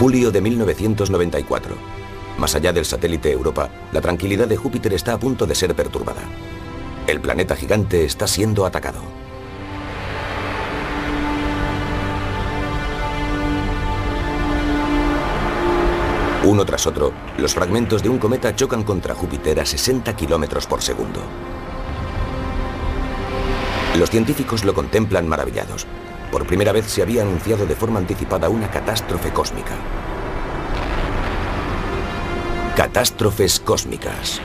Julio de 1994. Más allá del satélite Europa, la tranquilidad de Júpiter está a punto de ser perturbada. El planeta gigante está siendo atacado. Uno tras otro, los fragmentos de un cometa chocan contra Júpiter a 60 kilómetros por segundo. Los científicos lo contemplan maravillados. Por primera vez se había anunciado de forma anticipada una catástrofe cósmica. Catástrofes cósmicas.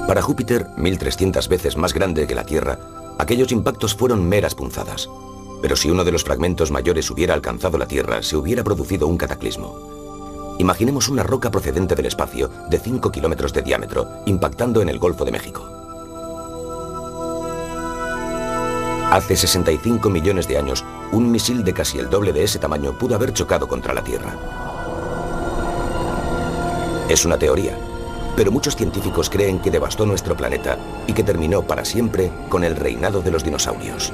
Para Júpiter, 1300 veces más grande que la Tierra, aquellos impactos fueron meras punzadas. Pero si uno de los fragmentos mayores hubiera alcanzado la Tierra, se hubiera producido un cataclismo. Imaginemos una roca procedente del espacio de 5 kilómetros de diámetro, impactando en el Golfo de México. Hace 65 millones de años, un misil de casi el doble de ese tamaño pudo haber chocado contra la Tierra. Es una teoría, pero muchos científicos creen que devastó nuestro planeta y que terminó para siempre con el reinado de los dinosaurios.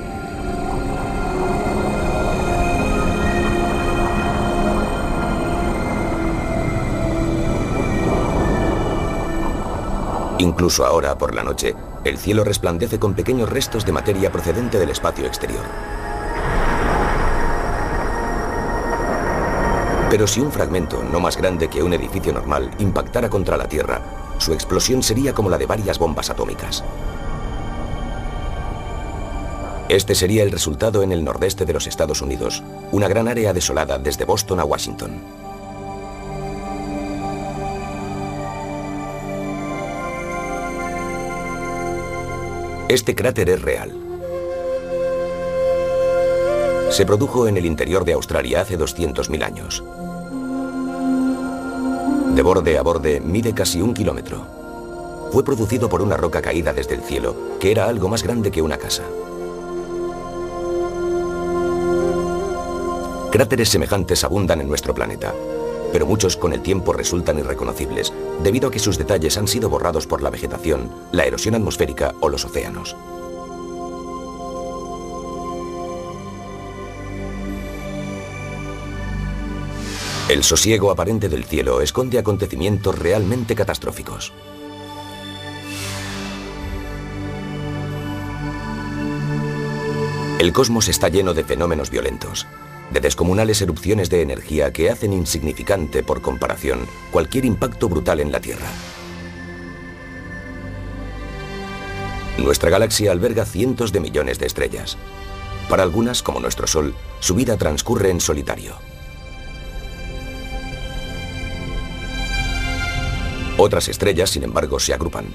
Incluso ahora, por la noche, el cielo resplandece con pequeños restos de materia procedente del espacio exterior. Pero si un fragmento, no más grande que un edificio normal, impactara contra la Tierra, su explosión sería como la de varias bombas atómicas. Este sería el resultado en el nordeste de los Estados Unidos, una gran área desolada desde Boston a Washington. Este cráter es real. Se produjo en el interior de Australia hace 200.000 años. De borde a borde mide casi 1 kilómetro. Fue producido por una roca caída desde el cielo, que era algo más grande que una casa. Cráteres semejantes abundan en nuestro planeta, pero muchos con el tiempo resultan irreconocibles, debido a que sus detalles han sido borrados por la vegetación, la erosión atmosférica o los océanos. El sosiego aparente del cielo esconde acontecimientos realmente catastróficos. El cosmos está lleno de fenómenos violentos, de descomunales erupciones de energía que hacen insignificante, por comparación, cualquier impacto brutal en la Tierra. Nuestra galaxia alberga cientos de millones de estrellas. Para algunas, como nuestro Sol, su vida transcurre en solitario. Otras estrellas, sin embargo, se agrupan,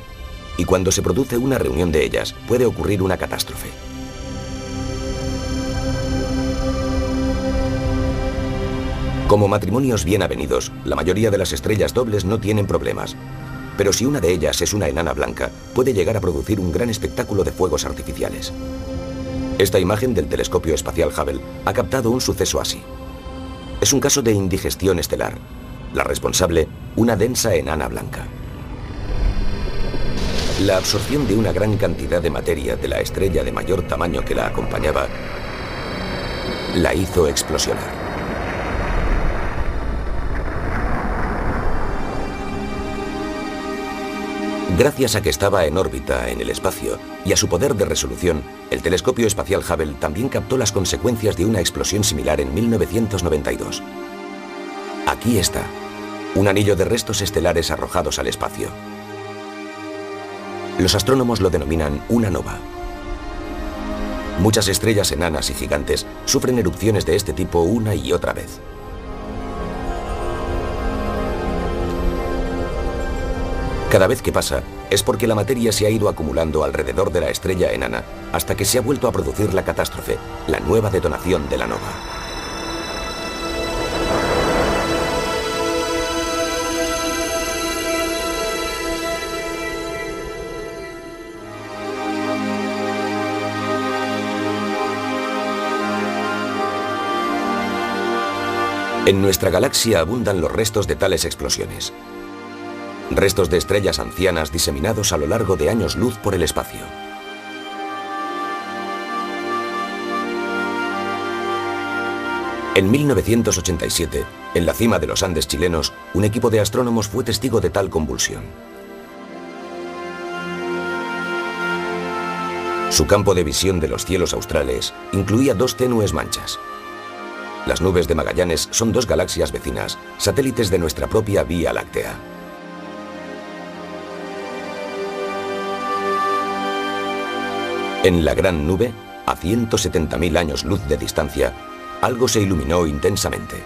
y cuando se produce una reunión de ellas, puede ocurrir una catástrofe. Como matrimonios bien avenidos, la mayoría de las estrellas dobles no tienen problemas, pero si una de ellas es una enana blanca, puede llegar a producir un gran espectáculo de fuegos artificiales. Esta imagen del telescopio espacial Hubble ha captado un suceso así. Es un caso de indigestión estelar. La responsable, una densa enana blanca. La absorción de una gran cantidad de materia de la estrella de mayor tamaño que la acompañaba la hizo explosionar. Gracias a que estaba en órbita en el espacio y a su poder de resolución, el telescopio espacial Hubble también captó las consecuencias de una explosión similar en 1992. Aquí está, un anillo de restos estelares arrojados al espacio. Los astrónomos lo denominan una nova. Muchas estrellas enanas y gigantes sufren erupciones de este tipo una y otra vez. Cada vez que pasa, es porque la materia se ha ido acumulando alrededor de la estrella enana hasta que se ha vuelto a producir la catástrofe, la nueva detonación de la nova. En nuestra galaxia abundan los restos de tales explosiones. Restos de estrellas ancianas diseminados a lo largo de años luz por el espacio. En 1987, en la cima de los Andes chilenos, un equipo de astrónomos fue testigo de tal convulsión. Su campo de visión de los cielos australes incluía dos tenues manchas. Las nubes de Magallanes son dos galaxias vecinas, satélites de nuestra propia Vía Láctea. En la Gran Nube, a 170.000 años luz de distancia, algo se iluminó intensamente.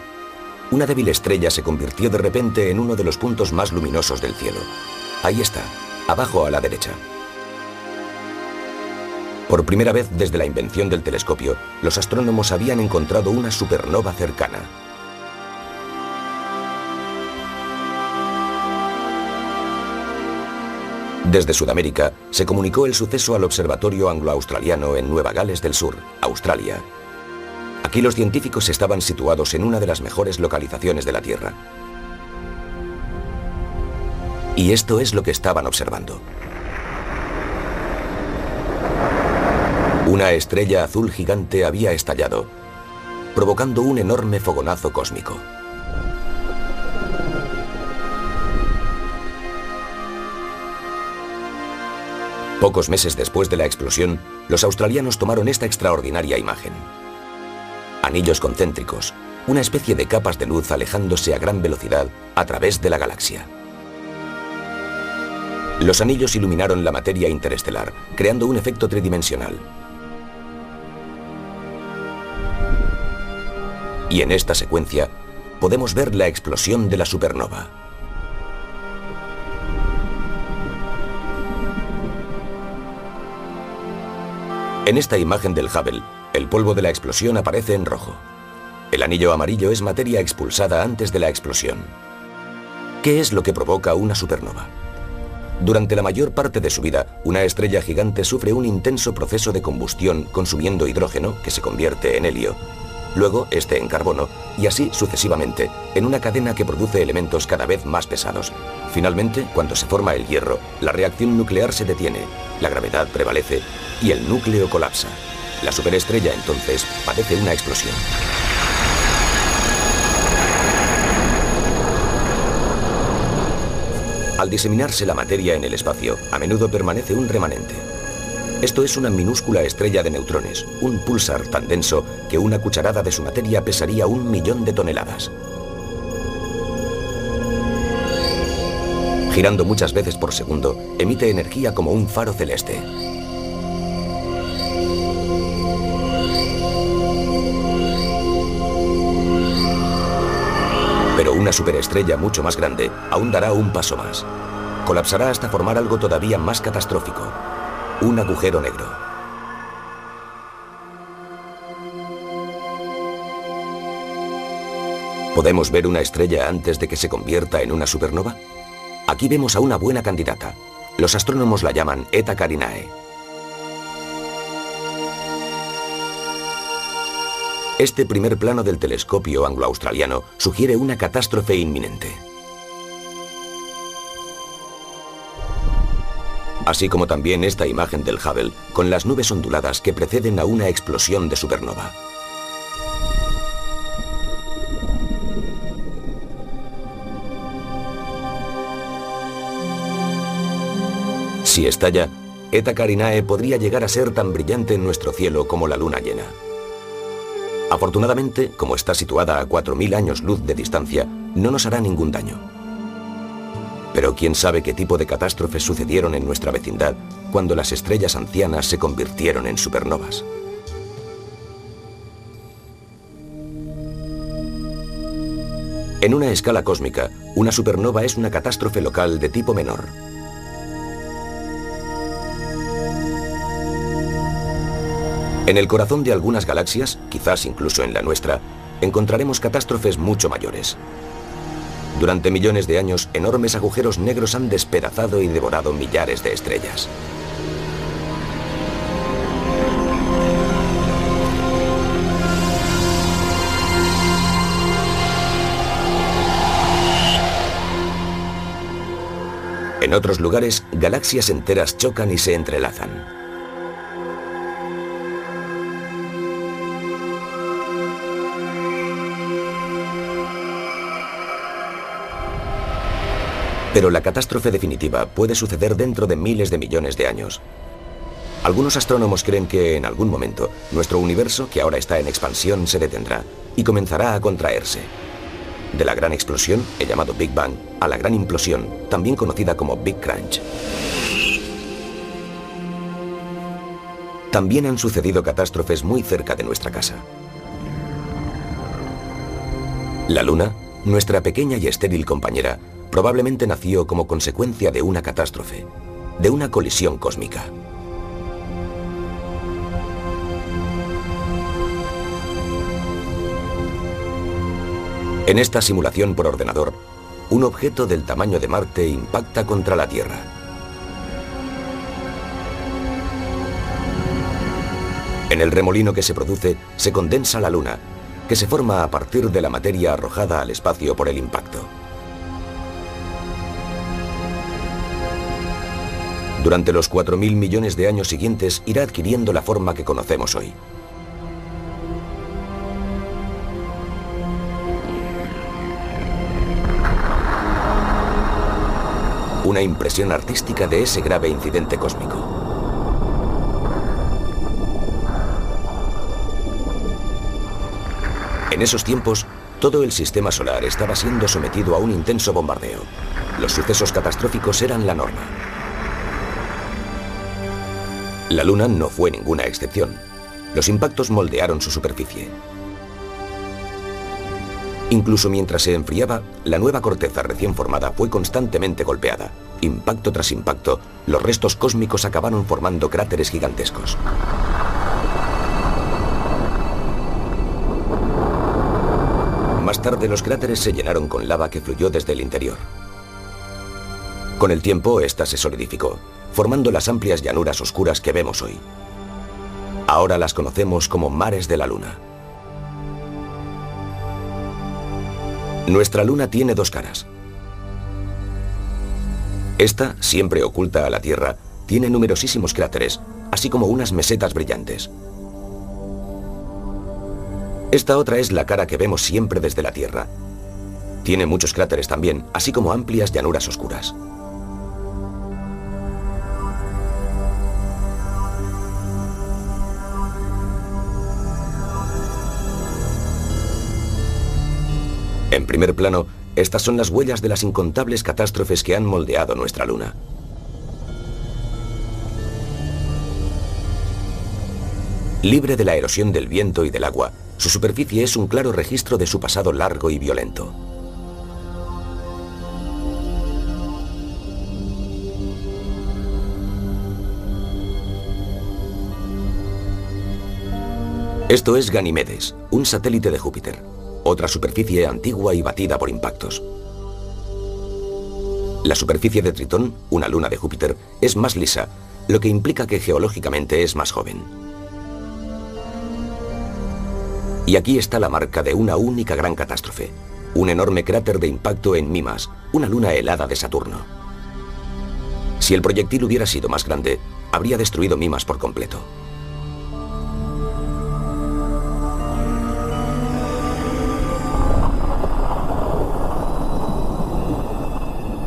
Una débil estrella se convirtió de repente en uno de los puntos más luminosos del cielo. Ahí está, abajo a la derecha. Por primera vez desde la invención del telescopio, los astrónomos habían encontrado una supernova cercana. Desde Sudamérica, se comunicó el suceso al Observatorio Anglo-Australiano en Nueva Gales del Sur, Australia. Aquí los científicos estaban situados en una de las mejores localizaciones de la Tierra. Y esto es lo que estaban observando. Una estrella azul gigante había estallado, provocando un enorme fogonazo cósmico. Pocos meses después de la explosión, los australianos tomaron esta extraordinaria imagen. Anillos concéntricos, una especie de capas de luz alejándose a gran velocidad a través de la galaxia. Los anillos iluminaron la materia interestelar, creando un efecto tridimensional. Y en esta secuencia podemos ver la explosión de la supernova. En esta imagen del Hubble, el polvo de la explosión aparece en rojo. El anillo amarillo es materia expulsada antes de la explosión. ¿Qué es lo que provoca una supernova? Durante la mayor parte de su vida, una estrella gigante sufre un intenso proceso de combustión consumiendo hidrógeno, que se convierte en helio, luego este en carbono, y así sucesivamente, en una cadena que produce elementos cada vez más pesados. Finalmente, cuando se forma el hierro, la reacción nuclear se detiene, la gravedad prevalece y el núcleo colapsa. La superestrella entonces padece una explosión. Al diseminarse la materia en el espacio, a menudo permanece un remanente. Esto es una minúscula estrella de neutrones, un púlsar tan denso que una cucharada de su materia pesaría 1.000.000 de toneladas. Girando muchas veces por segundo, emite energía como un faro celeste. Pero una superestrella mucho más grande aún dará un paso más. Colapsará hasta formar algo todavía más catastrófico: un agujero negro. ¿Podemos ver una estrella antes de que se convierta en una supernova? Aquí vemos a una buena candidata. Los astrónomos la llaman Eta Carinae. Este primer plano del telescopio anglo-australiano sugiere una catástrofe inminente. Así como también esta imagen del Hubble, con las nubes onduladas que preceden a una explosión de supernova. Si estalla, Eta Carinae podría llegar a ser tan brillante en nuestro cielo como la luna llena. Afortunadamente, como está situada a 4.000 años luz de distancia, no nos hará ningún daño. Pero quién sabe qué tipo de catástrofes sucedieron en nuestra vecindad cuando las estrellas ancianas se convirtieron en supernovas. En una escala cósmica, una supernova es una catástrofe local de tipo menor. En el corazón de algunas galaxias, quizás incluso en la nuestra, encontraremos catástrofes mucho mayores. Durante millones de años, enormes agujeros negros han despedazado y devorado millares de estrellas. En otros lugares, galaxias enteras chocan y se entrelazan. Pero la catástrofe definitiva puede suceder dentro de miles de millones de años. Algunos astrónomos creen que en algún momento nuestro universo, que ahora está en expansión, se detendrá y comenzará a contraerse. De la gran explosión, el llamado Big Bang, a la gran implosión, también conocida como Big Crunch. También han sucedido catástrofes muy cerca de nuestra casa. La Luna, nuestra pequeña y estéril compañera, probablemente nació como consecuencia de una catástrofe, de una colisión cósmica. En esta simulación por ordenador, un objeto del tamaño de Marte impacta contra la Tierra. En el remolino que se produce, se condensa la Luna, que se forma a partir de la materia arrojada al espacio por el impacto. Durante los 4.000 millones de años siguientes irá adquiriendo la forma que conocemos hoy. Una impresión artística de ese grave incidente cósmico. En esos tiempos, todo el sistema solar estaba siendo sometido a un intenso bombardeo. Los sucesos catastróficos eran la norma. La Luna no fue ninguna excepción. Los impactos moldearon su superficie. Incluso mientras se enfriaba, la nueva corteza recién formada fue constantemente golpeada. Impacto tras impacto, los restos cósmicos acabaron formando cráteres gigantescos. Más tarde, los cráteres se llenaron con lava que fluyó desde el interior. Con el tiempo, esta se solidificó, formando las amplias llanuras oscuras que vemos hoy. Ahora las conocemos como mares de la Luna. Nuestra Luna tiene dos caras. Esta, siempre oculta a la Tierra, tiene numerosísimos cráteres, así como unas mesetas brillantes. Esta otra es la cara que vemos siempre desde la Tierra. Tiene muchos cráteres también, así como amplias llanuras oscuras. En primer plano, estas son las huellas de las incontables catástrofes que han moldeado nuestra Luna. Libre de la erosión del viento y del agua, su superficie es un claro registro de su pasado largo y violento. Esto es Ganimedes, un satélite de Júpiter. Otra superficie antigua y batida por impactos. La superficie de Tritón, una luna de Júpiter, es más lisa, lo que implica que geológicamente es más joven. Y aquí está la marca de una única gran catástrofe, un enorme cráter de impacto en Mimas, una luna helada de Saturno. Si el proyectil hubiera sido más grande, habría destruido Mimas por completo.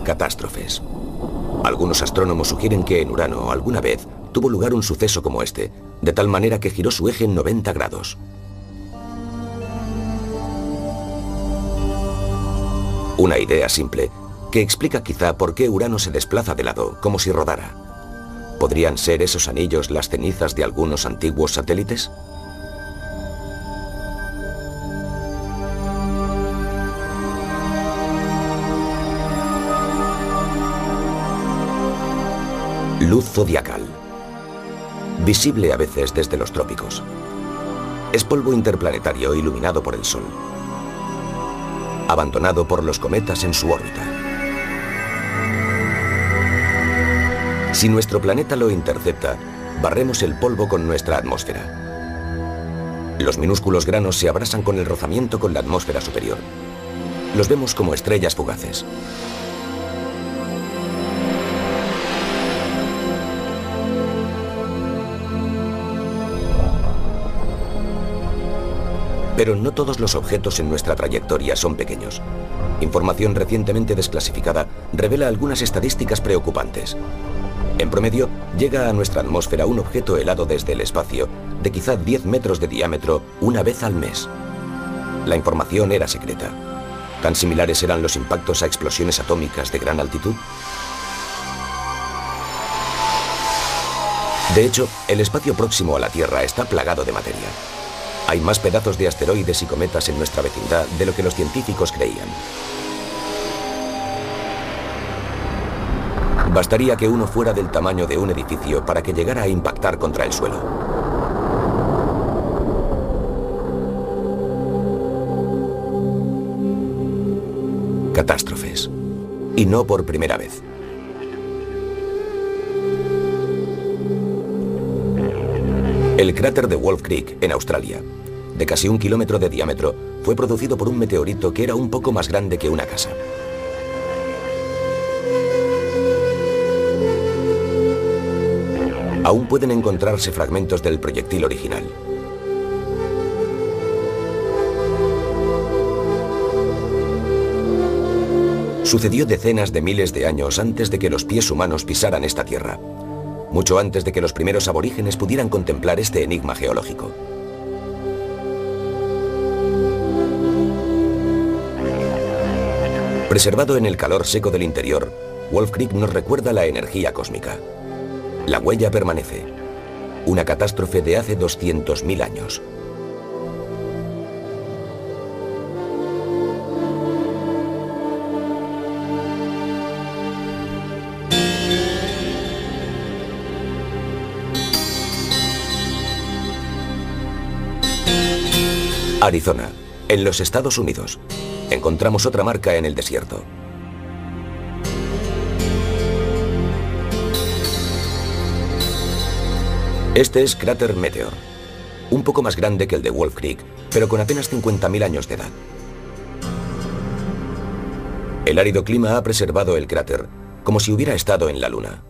Catástrofes. Algunos astrónomos sugieren que en Urano alguna vez tuvo lugar un suceso como este, de tal manera que giró su eje en 90 grados. Una idea simple que explica quizá por qué Urano se desplaza de lado, como si rodara. ¿Podrían ser esos anillos las cenizas de algunos antiguos satélites? Luz zodiacal. Visible a veces desde los trópicos. Es polvo interplanetario iluminado por el Sol. Abandonado por los cometas en su órbita. Si nuestro planeta lo intercepta, barremos el polvo con nuestra atmósfera. Los minúsculos granos se abrasan con el rozamiento con la atmósfera superior. Los vemos como estrellas fugaces. Pero no todos los objetos en nuestra trayectoria son pequeños. Información recientemente desclasificada revela algunas estadísticas preocupantes. En promedio, llega a nuestra atmósfera un objeto helado desde el espacio, de quizá 10 metros de diámetro, una vez al mes. La información era secreta. ¿Tan similares eran los impactos a explosiones atómicas de gran altitud? De hecho, el espacio próximo a la Tierra está plagado de materia. Hay más pedazos de asteroides y cometas en nuestra vecindad de lo que los científicos creían. Bastaría que uno fuera del tamaño de un edificio para que llegara a impactar contra el suelo. Catástrofes. Y no por primera vez. El cráter de Wolf Creek, en Australia, de casi 1 kilómetro de diámetro, fue producido por un meteorito que era un poco más grande que una casa. Aún pueden encontrarse fragmentos del proyectil original. Sucedió decenas de miles de años antes de que los pies humanos pisaran esta tierra, mucho antes de que los primeros aborígenes pudieran contemplar este enigma geológico. Preservado en el calor seco del interior, Wolf Creek nos recuerda la energía cósmica. La huella permanece. Una catástrofe de hace 200.000 años. Arizona, en los Estados Unidos. Encontramos otra marca en el desierto. Este es Cráter Meteor, un poco más grande que el de Wolf Creek, pero con apenas 50.000 años de edad. El árido clima ha preservado el cráter, como si hubiera estado en la Luna.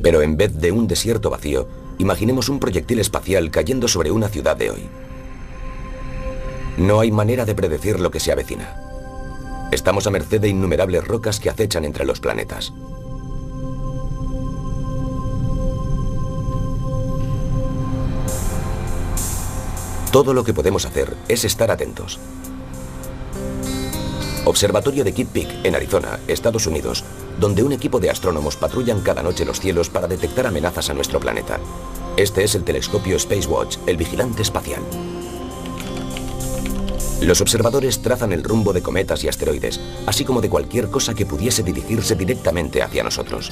Pero en vez de un desierto vacío, imaginemos un proyectil espacial cayendo sobre una ciudad de hoy. No hay manera de predecir lo que se avecina. Estamos a merced de innumerables rocas que acechan entre los planetas. Todo lo que podemos hacer es estar atentos. Observatorio de Kitt Peak, en Arizona, Estados Unidos, donde un equipo de astrónomos patrullan cada noche los cielos para detectar amenazas a nuestro planeta. Este es el telescopio Spacewatch, el vigilante espacial. Los observadores trazan el rumbo de cometas y asteroides, así como de cualquier cosa que pudiese dirigirse directamente hacia nosotros.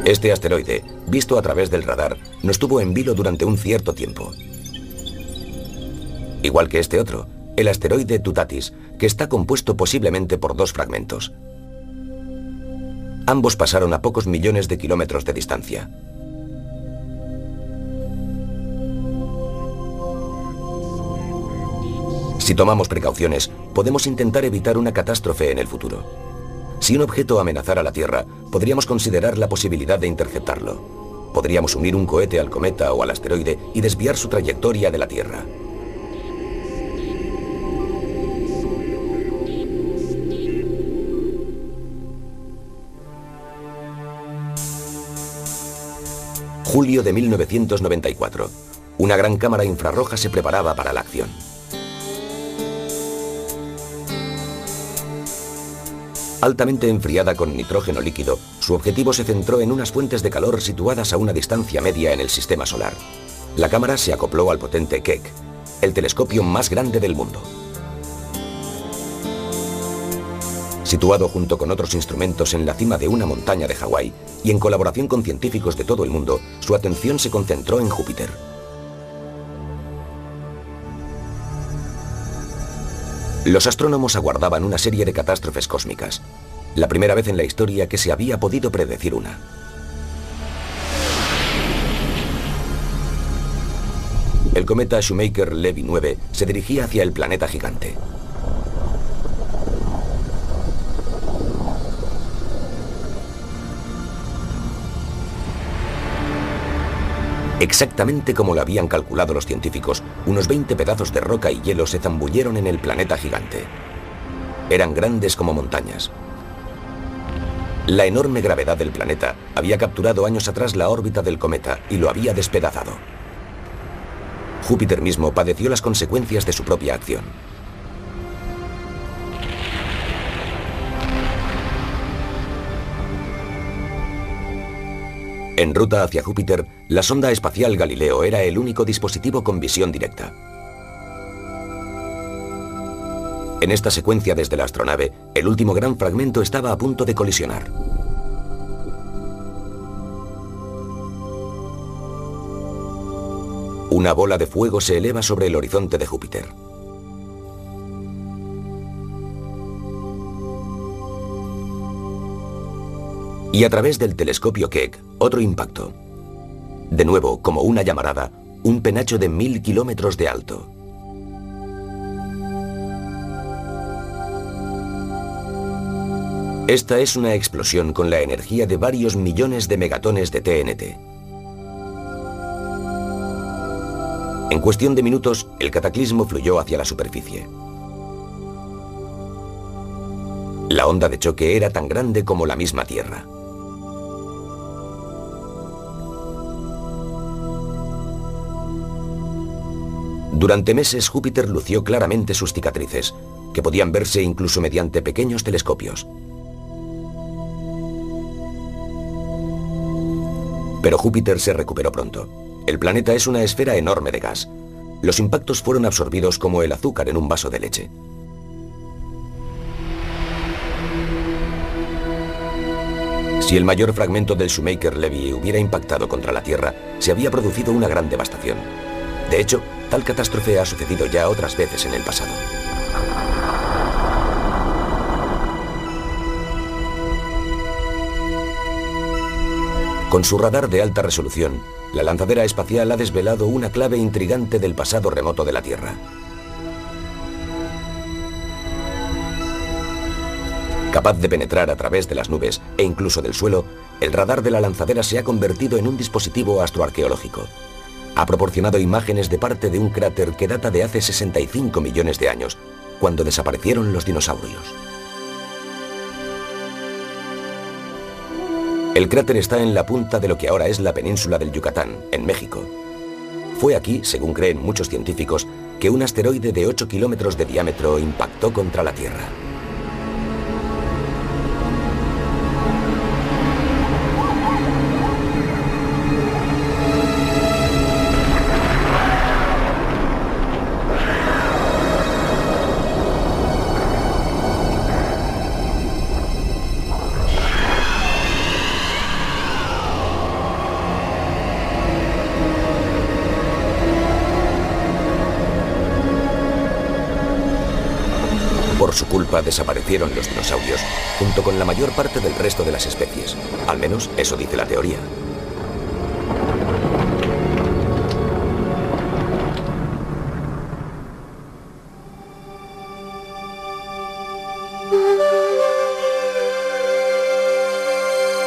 Este asteroide, visto a través del radar, nos tuvo en vilo durante un cierto tiempo. Igual que este otro, el asteroide Tutatis, que está compuesto posiblemente por 2 fragmentos. Ambos pasaron a pocos millones de kilómetros de distancia. Si tomamos precauciones, podemos intentar evitar una catástrofe en el futuro. Si un objeto amenazara a la Tierra, podríamos considerar la posibilidad de interceptarlo. Podríamos unir un cohete al cometa o al asteroide y desviar su trayectoria de la Tierra. Julio de 1994. Una gran cámara infrarroja se preparaba para la acción. Altamente enfriada con nitrógeno líquido, su objetivo se centró en unas fuentes de calor situadas a una distancia media en el sistema solar. La cámara se acopló al potente Keck, el telescopio más grande del mundo. Situado junto con otros instrumentos en la cima de una montaña de Hawái y en colaboración con científicos de todo el mundo, su atención se concentró en Júpiter. Los astrónomos aguardaban una serie de catástrofes cósmicas, la primera vez en la historia que se había podido predecir una. El cometa Shoemaker-Levy 9 se dirigía hacia el planeta gigante. Exactamente como lo habían calculado los científicos, unos 20 pedazos de roca y hielo se zambulleron en el planeta gigante. Eran grandes como montañas. La enorme gravedad del planeta había capturado años atrás la órbita del cometa y lo había despedazado. Júpiter mismo padeció las consecuencias de su propia acción. En ruta hacia Júpiter, la sonda espacial Galileo era el único dispositivo con visión directa. En esta secuencia desde la astronave, el último gran fragmento estaba a punto de colisionar. Una bola de fuego se eleva sobre el horizonte de Júpiter. Y a través del telescopio Keck, otro impacto. De nuevo, como una llamarada, un penacho de 1000 kilómetros de alto. Esta es una explosión con la energía de varios millones de megatones de TNT. En cuestión de minutos, el cataclismo fluyó hacia la superficie. La onda de choque era tan grande como la misma Tierra. Durante meses, Júpiter lució claramente sus cicatrices, que podían verse incluso mediante pequeños telescopios. Pero Júpiter se recuperó pronto. El planeta es una esfera enorme de gas. Los impactos fueron absorbidos como el azúcar en un vaso de leche. Si el mayor fragmento del Shoemaker-Levy hubiera impactado contra la Tierra, se había producido una gran devastación. De hecho, tal catástrofe ha sucedido ya otras veces en el pasado. Con su radar de alta resolución, la lanzadera espacial ha desvelado una clave intrigante del pasado remoto de la Tierra. Capaz de penetrar a través de las nubes e incluso del suelo, el radar de la lanzadera se ha convertido en un dispositivo astroarqueológico. Ha proporcionado imágenes de parte de un cráter que data de hace 65 millones de años, cuando desaparecieron los dinosaurios. El cráter está en la punta de lo que ahora es la península del Yucatán, en México. Fue aquí, según creen muchos científicos, que un asteroide de 8 kilómetros de diámetro impactó contra la Tierra. Por su culpa desaparecieron los dinosaurios, junto con la mayor parte del resto de las especies. Al menos eso dice la teoría.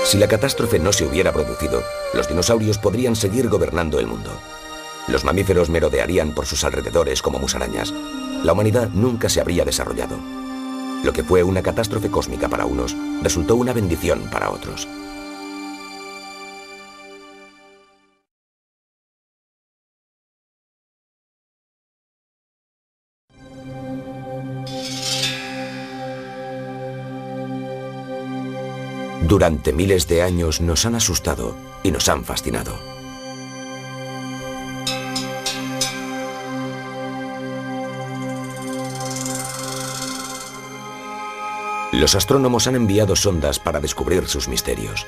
Si la catástrofe no se hubiera producido, los dinosaurios podrían seguir gobernando el mundo. Los mamíferos merodearían por sus alrededores como musarañas. La humanidad nunca se habría desarrollado. Lo que fue una catástrofe cósmica para unos, resultó una bendición para otros. Durante miles de años nos han asustado y nos han fascinado. Los astrónomos han enviado sondas para descubrir sus misterios.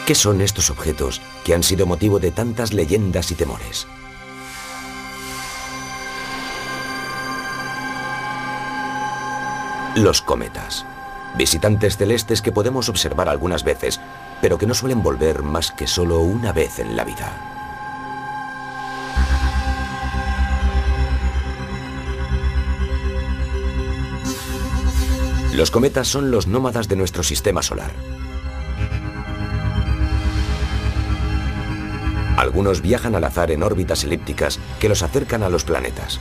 ¿Qué son estos objetos que han sido motivo de tantas leyendas y temores? Los cometas. Visitantes celestes que podemos observar algunas veces, pero que no suelen volver más que solo una vez en la vida. Los cometas son los nómadas de nuestro sistema solar. Algunos viajan al azar en órbitas elípticas que los acercan a los planetas.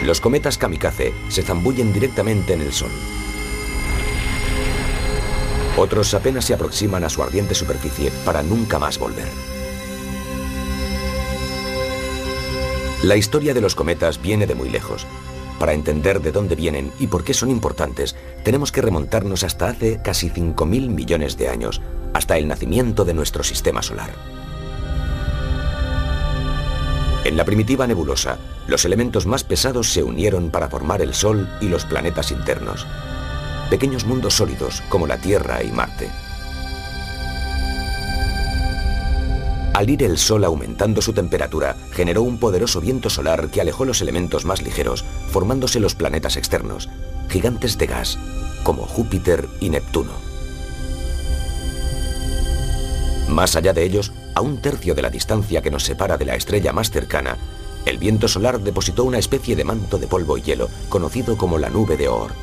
Los cometas kamikaze se zambullen directamente en el Sol. Otros apenas se aproximan a su ardiente superficie para nunca más volver. La historia de los cometas viene de muy lejos. Para entender de dónde vienen y por qué son importantes, tenemos que remontarnos hasta hace casi 5.000 millones de años, hasta el nacimiento de nuestro sistema solar. En la primitiva nebulosa, los elementos más pesados se unieron para formar el Sol y los planetas internos. Pequeños mundos sólidos como la Tierra y Marte. Al ir el Sol aumentando su temperatura, generó un poderoso viento solar que alejó los elementos más ligeros, formándose los planetas externos, gigantes de gas, como Júpiter y Neptuno. Más allá de ellos, a un tercio de la distancia que nos separa de la estrella más cercana, el viento solar depositó una especie de manto de polvo y hielo, conocido como la nube de Oort.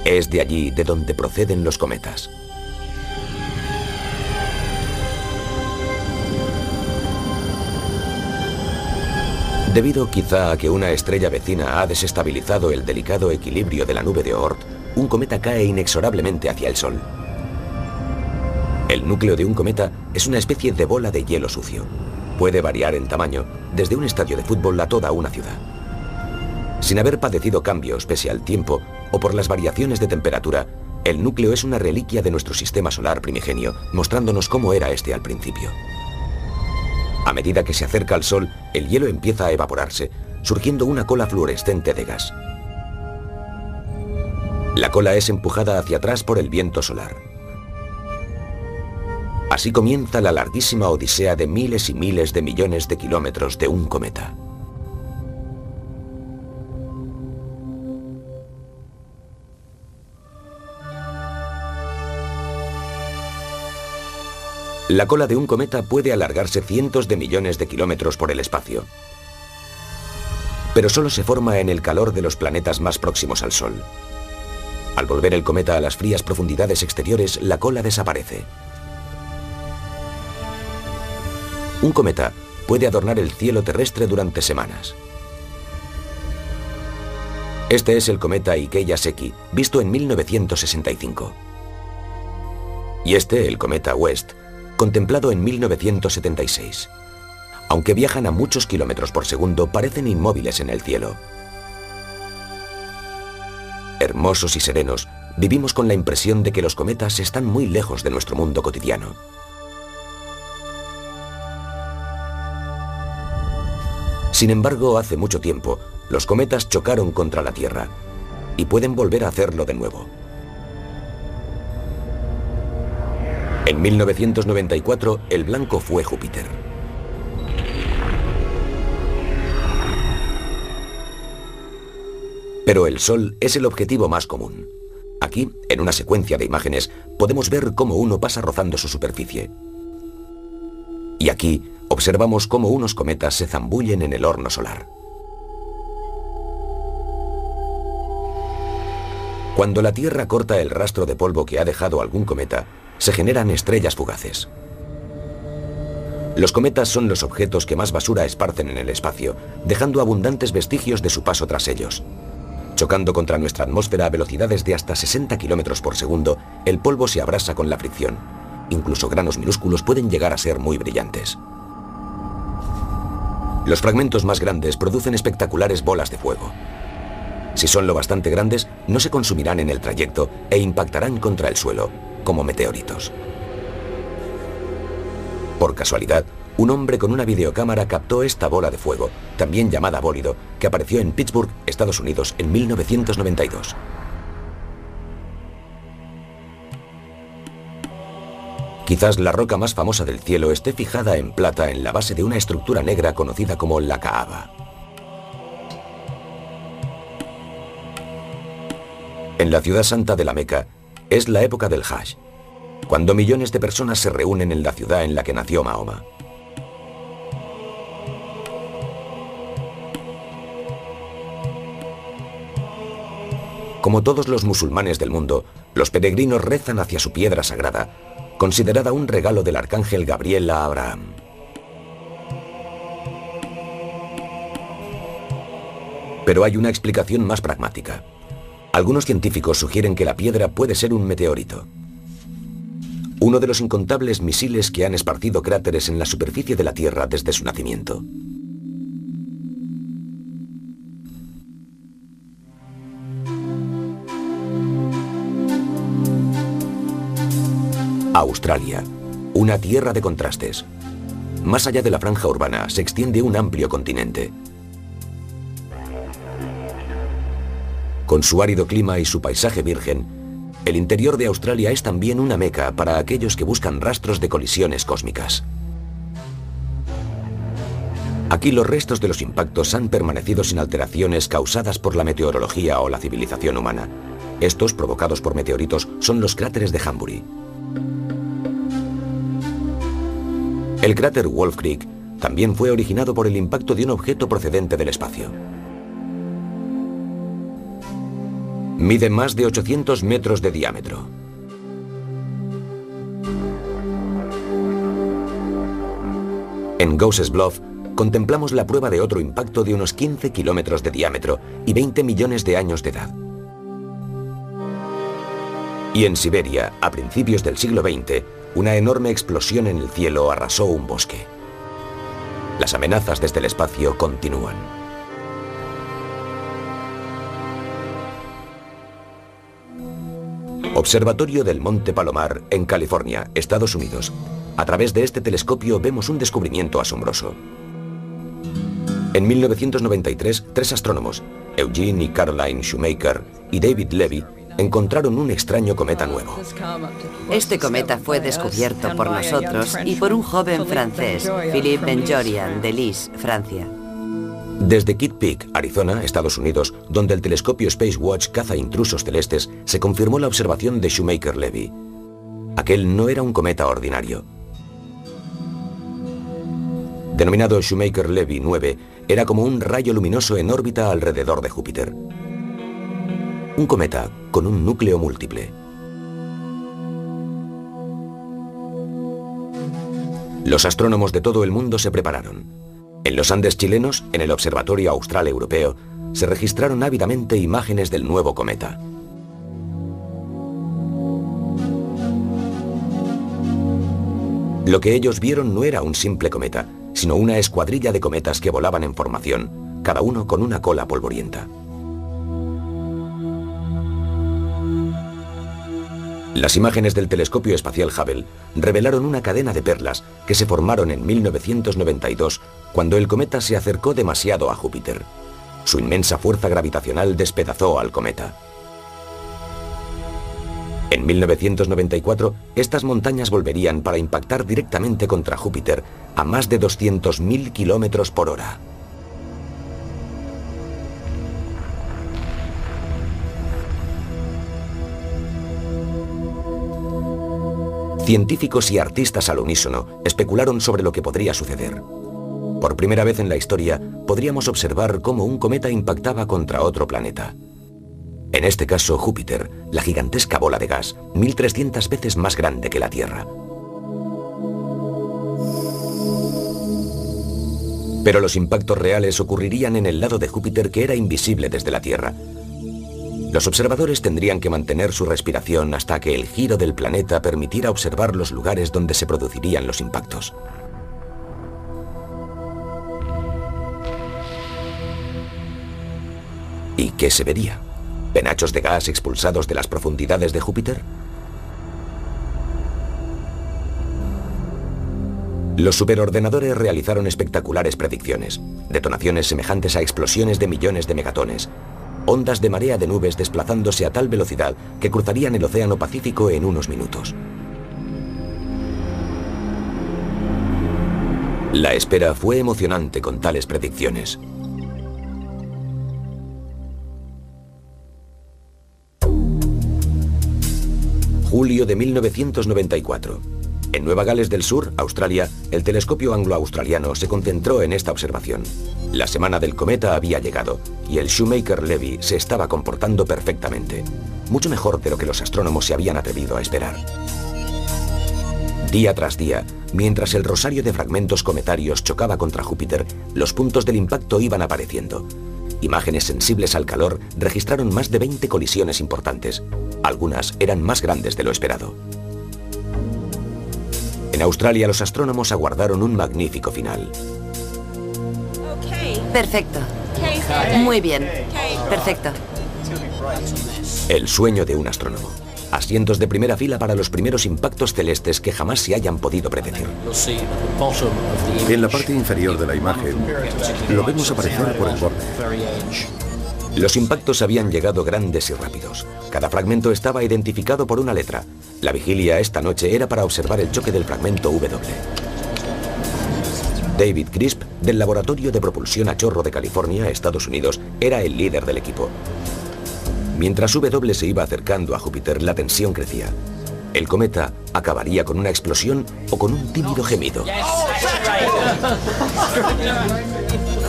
Es de allí de donde proceden los cometas. Debido quizá a que una estrella vecina ha desestabilizado el delicado equilibrio de la nube de Oort, un cometa cae inexorablemente hacia el Sol. El núcleo de un cometa es una especie de bola de hielo sucio. Puede variar en tamaño, desde un estadio de fútbol a toda una ciudad. Sin haber padecido cambios pese al tiempo o por las variaciones de temperatura, el núcleo es una reliquia de nuestro sistema solar primigenio, mostrándonos cómo era este al principio. A medida que se acerca al Sol, el hielo empieza a evaporarse, surgiendo una cola fluorescente de gas. La cola es empujada hacia atrás por el viento solar. Así comienza la larguísima odisea de miles y miles de millones de kilómetros de un cometa. La cola de un cometa puede alargarse cientos de millones de kilómetros por el espacio. Pero solo se forma en el calor de los planetas más próximos al Sol. Al volver el cometa a las frías profundidades exteriores, la cola desaparece. Un cometa puede adornar el cielo terrestre durante semanas. Este es el cometa Ikeya-Seki, visto en 1965. Y este, el cometa West, contemplado en 1976. Aunque viajan a muchos kilómetros por segundo, parecen inmóviles en el cielo. Hermosos y serenos, vivimos con la impresión de que los cometas están muy lejos de nuestro mundo cotidiano. Sin embargo, hace mucho tiempo, los cometas chocaron contra la Tierra y pueden volver a hacerlo de nuevo. En 1994, el blanco fue Júpiter. Pero el Sol es el objetivo más común. Aquí, en una secuencia de imágenes, podemos ver cómo uno pasa rozando su superficie. Y aquí, observamos cómo unos cometas se zambullen en el horno solar. Cuando la Tierra corta el rastro de polvo que ha dejado algún cometa, se generan estrellas fugaces. Los cometas son los objetos que más basura esparcen en el espacio, dejando abundantes vestigios de su paso tras ellos. Chocando contra nuestra atmósfera a velocidades de hasta 60 km por segundo, el polvo se abrasa con la fricción. Incluso granos minúsculos pueden llegar a ser muy brillantes. Los fragmentos más grandes producen espectaculares bolas de fuego. Si son lo bastante grandes, no se consumirán en el trayecto e impactarán contra el suelo, como meteoritos. Por casualidad, un hombre con una videocámara captó esta bola de fuego, también llamada bólido, que apareció en Pittsburgh, Estados Unidos, en 1992. Quizás la roca más famosa del cielo esté fijada en plata en la base de una estructura negra conocida como la Kaaba. En la ciudad santa de la Meca, es la época del Hajj, cuando millones de personas se reúnen en la ciudad en la que nació Mahoma. Como todos los musulmanes del mundo, Los peregrinos rezan hacia su piedra sagrada, considerada un regalo del arcángel Gabriel a Abraham. Pero hay una explicación más pragmática. Algunos científicos sugieren que la piedra puede ser un meteorito. Uno de los incontables misiles que han esparcido cráteres en la superficie de la Tierra desde su nacimiento. Australia, una tierra de contrastes. Más allá de la franja urbana se extiende un amplio continente. Con su árido clima y su paisaje virgen, el interior de Australia es también una meca para aquellos que buscan rastros de colisiones cósmicas. Aquí los restos de los impactos han permanecido sin alteraciones causadas por la meteorología o la civilización humana. Estos, provocados por meteoritos, son los cráteres de Hambury. El cráter Wolf Creek también fue originado por el impacto de un objeto procedente del espacio. Mide más de 800 metros de diámetro. En Gosses Bluff contemplamos la prueba de otro impacto de unos 15 kilómetros de diámetro y 20 millones de años de edad. Y en Siberia, a principios del siglo XX, una enorme explosión en el cielo arrasó un bosque. Las amenazas desde el espacio continúan. Observatorio del Monte Palomar, en California, Estados Unidos. A través de este telescopio vemos un descubrimiento asombroso. En 1993, 3 astrónomos, Eugene y Caroline Shoemaker y David Levy, encontraron un extraño cometa nuevo. Este cometa fue descubierto por nosotros y por un joven francés, Philippe Ben-Jorian, de Lis, Francia. Desde Kitt Peak, Arizona, Estados Unidos, donde el telescopio Space Watch caza intrusos celestes, se confirmó la observación de Shoemaker-Levy. Aquel no era un cometa ordinario. Denominado Shoemaker-Levy 9, era como un rayo luminoso en órbita alrededor de Júpiter. Un cometa con un núcleo múltiple. Los astrónomos de todo el mundo se prepararon. En los Andes chilenos, en el Observatorio Austral Europeo, se registraron ávidamente imágenes del nuevo cometa. Lo que ellos vieron no era un simple cometa, sino una escuadrilla de cometas que volaban en formación, cada uno con una cola polvorienta. Las imágenes del telescopio espacial Hubble revelaron una cadena de perlas que se formaron en 1992 cuando el cometa se acercó demasiado a Júpiter. Su inmensa fuerza gravitacional despedazó al cometa. En 1994, estas montañas volverían para impactar directamente contra Júpiter a más de 200.000 kilómetros por hora. Científicos y artistas al unísono especularon sobre lo que podría suceder. Por primera vez en la historia, podríamos observar cómo un cometa impactaba contra otro planeta. En este caso, Júpiter, la gigantesca bola de gas, 1300 veces más grande que la Tierra. Pero los impactos reales ocurrirían en el lado de Júpiter que era invisible desde la Tierra. Los observadores tendrían que mantener su respiración hasta que el giro del planeta permitiera observar los lugares donde se producirían los impactos. ¿Y qué se vería? ¿Penachos de gas expulsados de las profundidades de Júpiter? Los superordenadores realizaron espectaculares predicciones, detonaciones semejantes a explosiones de millones de megatones, ondas de marea de nubes desplazándose a tal velocidad que cruzarían el Océano Pacífico en unos minutos. La espera fue emocionante con tales predicciones. Julio de 1994. En Nueva Gales del Sur, Australia, el telescopio anglo-australiano se concentró en esta observación. La semana del cometa había llegado y el Shoemaker-Levy se estaba comportando perfectamente. mucho mejor de lo que los astrónomos se habían atrevido a esperar. Día tras día, mientras el rosario de fragmentos cometarios chocaba contra Júpiter, los puntos del impacto iban apareciendo. Imágenes sensibles al calor registraron más de 20 colisiones importantes. Algunas eran más grandes de lo esperado. En Australia, los astrónomos aguardaron un magnífico final. Perfecto. Muy bien. Perfecto. El sueño de un astrónomo. Asientos de primera fila para los primeros impactos celestes que jamás se hayan podido predecir. En la parte inferior de la imagen, lo vemos aparecer por el borde. Los impactos habían llegado grandes y rápidos. Cada fragmento estaba identificado por una letra. La vigilia esta noche era para observar el choque del fragmento W. David Crisp, del Laboratorio de Propulsión a Chorro de California, Estados Unidos, era el líder del equipo. Mientras W se iba acercando a Júpiter, la tensión crecía. El cometa acabaría con una explosión o con un tímido gemido.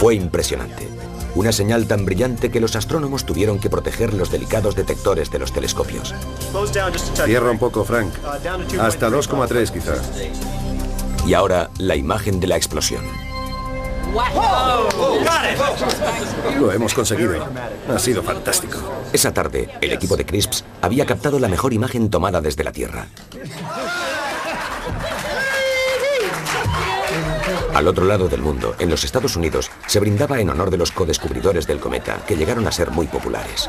Fue impresionante. Una señal tan brillante que los astrónomos tuvieron que proteger los delicados detectores de los telescopios. Cierra un poco, Frank. Hasta 2,3 quizás. Y ahora, la imagen de la explosión. Lo hemos conseguido. Ha sido fantástico. Esa tarde, el equipo de Crisps había captado la mejor imagen tomada desde la Tierra. Al otro lado del mundo, en los Estados Unidos, se brindaba en honor de los codescubridores del cometa, que llegaron a ser muy populares.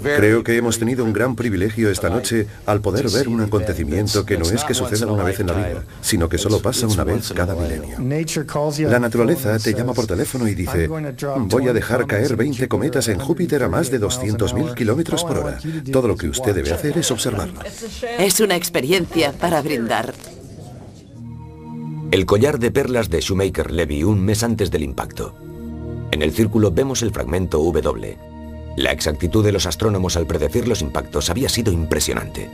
Creo que hemos tenido un gran privilegio esta noche al poder ver un acontecimiento que no es que suceda una vez en la vida, sino que solo pasa una vez cada milenio. La naturaleza te llama por teléfono y dice: voy a dejar caer 20 cometas en Júpiter a más de 200.000 kilómetros por hora. Todo lo que usted debe hacer es observarlo. Es una experiencia para brindar. El collar de perlas de Shoemaker-Levy un mes antes del impacto. En el círculo vemos el fragmento W. La exactitud de los astrónomos al predecir los impactos había sido impresionante.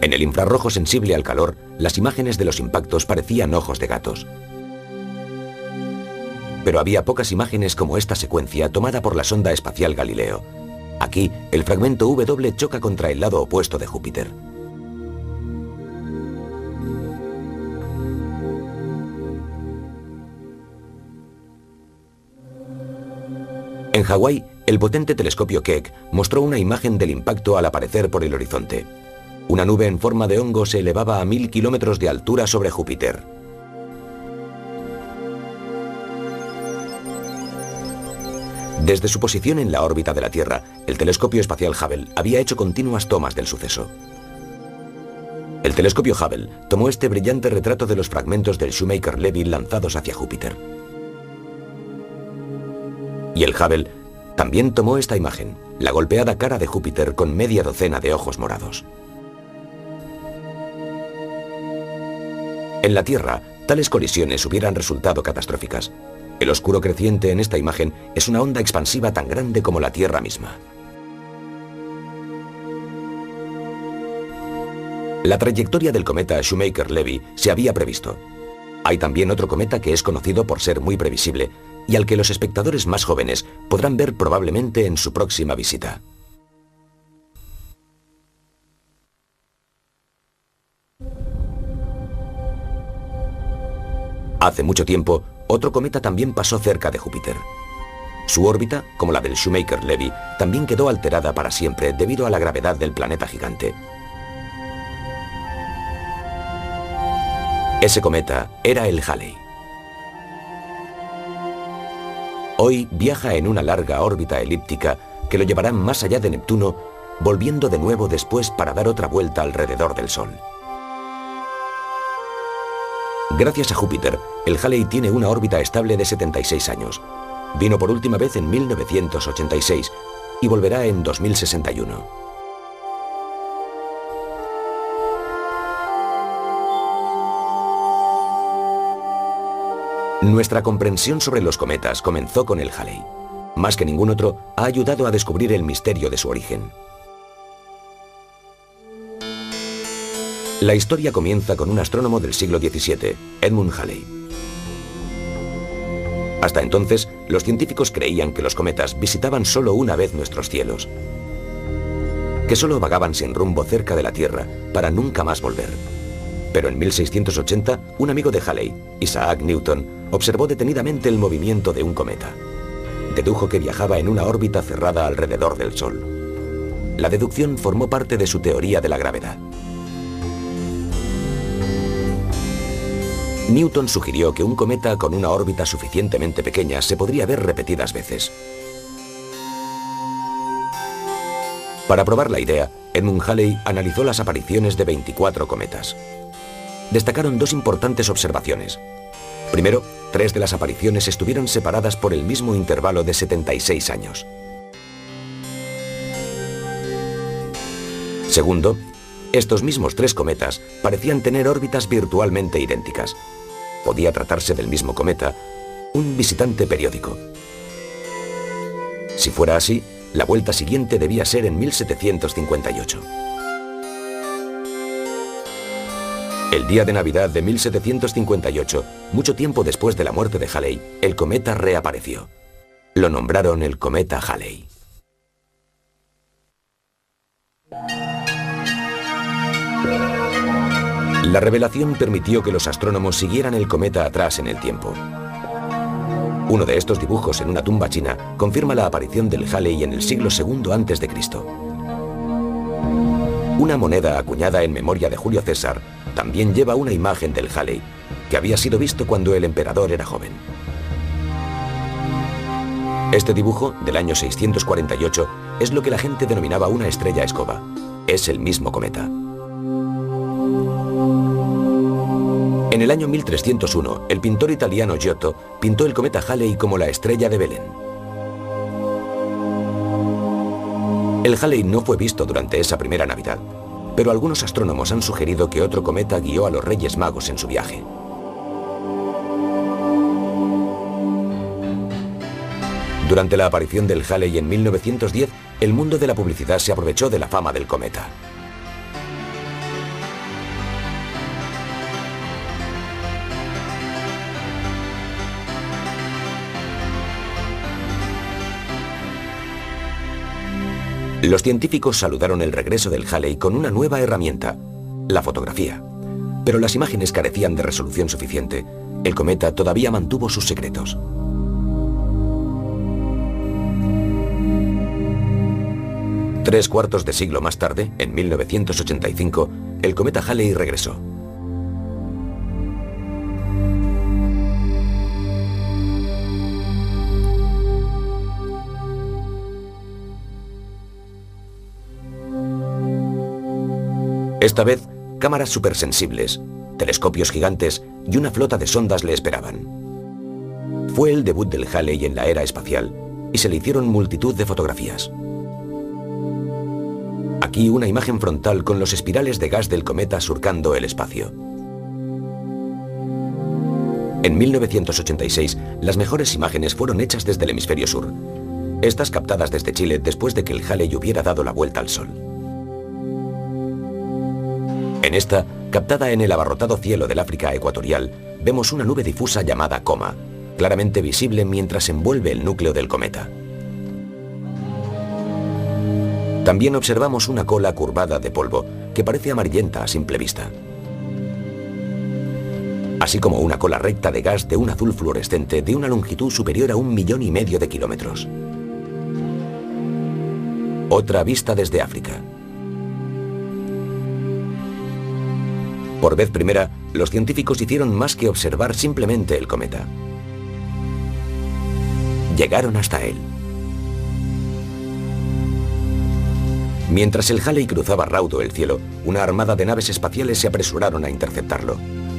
En el infrarrojo sensible al calor, las imágenes de los impactos parecían ojos de gatos. Pero había pocas imágenes como esta secuencia tomada por la sonda espacial Galileo. Aquí, el fragmento W choca contra el lado opuesto de Júpiter. En Hawái, el potente telescopio Keck mostró una imagen del impacto al aparecer por el horizonte. Una nube en forma de hongo se elevaba a 1000 kilómetros de altura sobre Júpiter. Desde su posición en la órbita de la Tierra, el telescopio espacial Hubble había hecho continuas tomas del suceso. El telescopio Hubble tomó este brillante retrato de los fragmentos del Shoemaker-Levy lanzados hacia Júpiter. Y el Hubble también tomó esta imagen, la golpeada cara de Júpiter con media docena de ojos morados. En la Tierra, tales colisiones hubieran resultado catastróficas. El oscuro creciente en esta imagen es una onda expansiva tan grande como la Tierra misma. La trayectoria del cometa Shoemaker-Levy se había previsto. Hay también otro cometa que es conocido por ser muy previsible y al que los espectadores más jóvenes podrán ver probablemente en su próxima visita. Hace mucho tiempo, otro cometa también pasó cerca de Júpiter. Su órbita, como la del Shoemaker-Levy, también quedó alterada para siempre debido a la gravedad del planeta gigante. Ese cometa era el Halley. Hoy viaja en una larga órbita elíptica que lo llevará más allá de Neptuno, volviendo de nuevo después para dar otra vuelta alrededor del Sol. Gracias a Júpiter, el Halley tiene una órbita estable de 76 años. Vino por última vez en 1986 y volverá en 2061. Nuestra comprensión sobre los cometas comenzó con el Halley. Más que ningún otro, ha ayudado a descubrir el misterio de su origen. La historia comienza con un astrónomo del siglo XVII, Edmund Halley. Hasta entonces, los científicos creían que los cometas visitaban solo una vez nuestros cielos, que solo vagaban sin rumbo cerca de la Tierra para nunca más volver. Pero en 1680, un amigo de Halley, Isaac Newton, observó detenidamente el movimiento de un cometa. Dedujo que viajaba en una órbita cerrada alrededor del Sol. La deducción formó parte de su teoría de la gravedad. Newton sugirió que un cometa con una órbita suficientemente pequeña se podría ver repetidas veces. Para probar la idea, Edmund Halley analizó las apariciones de 24 cometas. Destacaron dos importantes observaciones. Primero, 3 de las apariciones estuvieron separadas por el mismo intervalo de 76 años. Segundo, estos mismos 3 cometas parecían tener órbitas virtualmente idénticas. Podía tratarse del mismo cometa, un visitante periódico. Si fuera así, la vuelta siguiente debía ser en 1758. El día de Navidad de 1758, mucho tiempo después de la muerte de Halley, el cometa reapareció. Lo nombraron el cometa Halley. La revelación permitió que los astrónomos siguieran el cometa atrás en el tiempo. Uno de estos dibujos en una tumba china confirma la aparición del Halley en el siglo II a.C. Una moneda acuñada en memoria de Julio César también lleva una imagen del Halley, que había sido visto cuando el emperador era joven. Este dibujo, del año 648, es lo que la gente denominaba una estrella escoba. Es el mismo cometa. En el año 1301, el pintor italiano Giotto pintó el cometa Halley como la estrella de Belén. El Halley no fue visto durante esa primera Navidad, pero algunos astrónomos han sugerido que otro cometa guió a los Reyes Magos en su viaje. Durante la aparición del Halley en 1910, el mundo de la publicidad se aprovechó de la fama del cometa. Los científicos saludaron el regreso del Halley con una nueva herramienta, la fotografía. Pero las imágenes carecían de resolución suficiente. El cometa todavía mantuvo sus secretos. Tres cuartos de siglo más tarde, en 1985, el cometa Halley regresó. Esta vez, cámaras supersensibles, telescopios gigantes y una flota de sondas le esperaban. Fue el debut del Halley en la era espacial y se le hicieron multitud de fotografías. Aquí una imagen frontal con los espirales de gas del cometa surcando el espacio. En 1986, las mejores imágenes fueron hechas desde el hemisferio sur. Estas captadas desde Chile después de que el Halley hubiera dado la vuelta al Sol. En esta, captada en el abarrotado cielo del África ecuatorial, vemos una nube difusa llamada coma, claramente visible mientras envuelve el núcleo del cometa. También observamos una cola curvada de polvo que parece amarillenta a simple vista, así como una cola recta de gas de un azul fluorescente de una longitud superior a 1,5 millones de kilómetros. Otra vista desde África. Por vez primera, los científicos hicieron más que observar simplemente el cometa. Llegaron hasta él. Mientras el Halley cruzaba raudo el cielo, una armada de naves espaciales se apresuraron a interceptarlo.